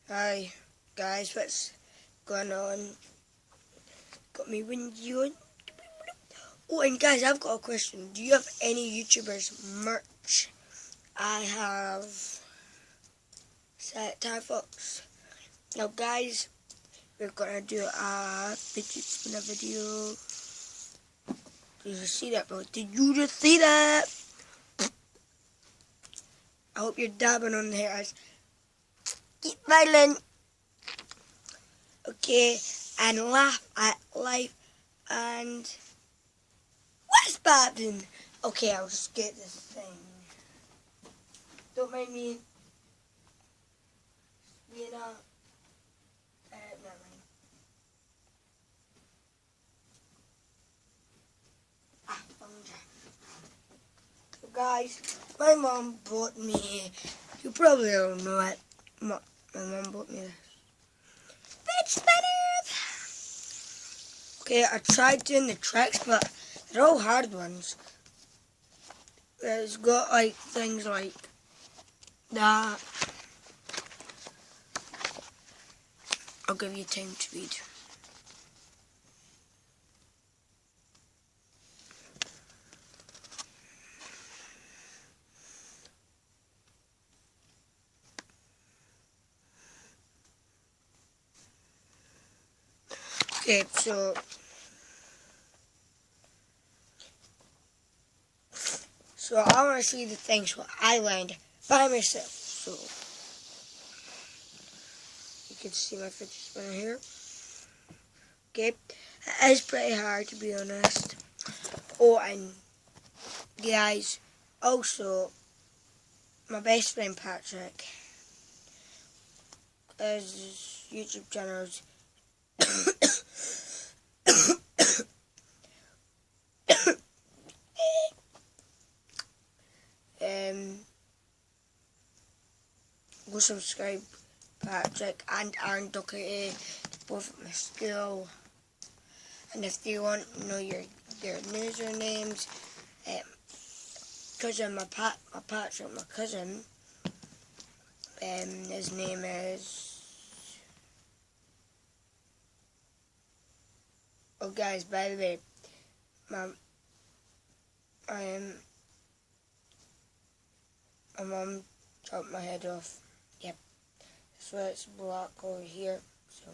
Hi guys, what's going on? Got me windy on. Oh, and guys, I've got a question. Do you have any YouTubers merch? I have Time Fox. Now guys, we're gonna do a fidget spinner video. Did you see that, bro? Did you just see that? I hope you're dabbing on the hairs. Keep violent. Okay, and laugh at life and what's happening? Okay, I'll just get this thing. Don't mind me being never mind. Found it. So guys, my mom bought me, you probably don't know it, my mom bought me this fidget spinners. Okay, I tried doing the tricks, but they're all hard ones. It's got like things like that. I'll give you time to read. Okay, so I want to see the things what I learned by myself. So you can see my fidget spinner here. Okay, it is pretty hard to be honest. Oh, and guys, also my best friend Patrick, his YouTube channels. Go subscribe Patrick and Aaron Doherty, both at my school. And if you want to know their usernames, cousin, my Patrick, my cousin, his name is. Oh, guys, by the way, my mom chopped my head off. Yep, so it's black over here. So,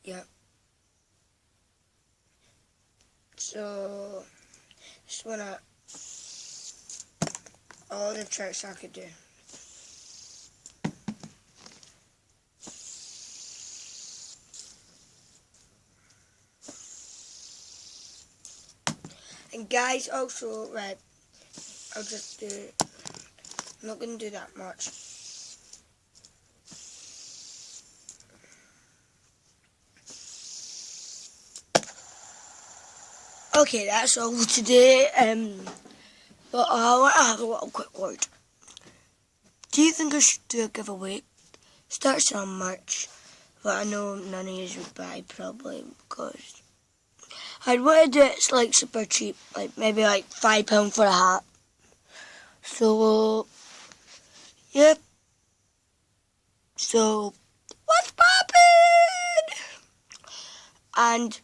yep. So, just wanna all the tricks I could do. And guys, also, right, I'll just do, I'm not going to do that much. Okay, that's all for today, but I want to have a little quick word. Do you think I should do a giveaway? Start selling merch, but I know none of you would buy probably because I'd want to do it like super cheap, like maybe like £5 for a hat. So, yep. So, what's poppin'? And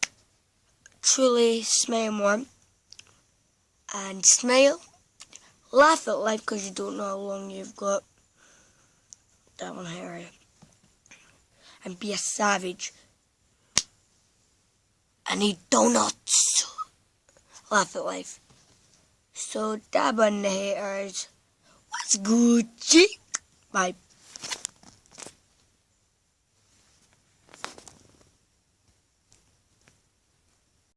truly smile more. And smile. Laugh at life because you don't know how long you've got. That one here. And be a savage. And eat donuts. Laugh at life. So, dab on the haters. What's good, G? Bye.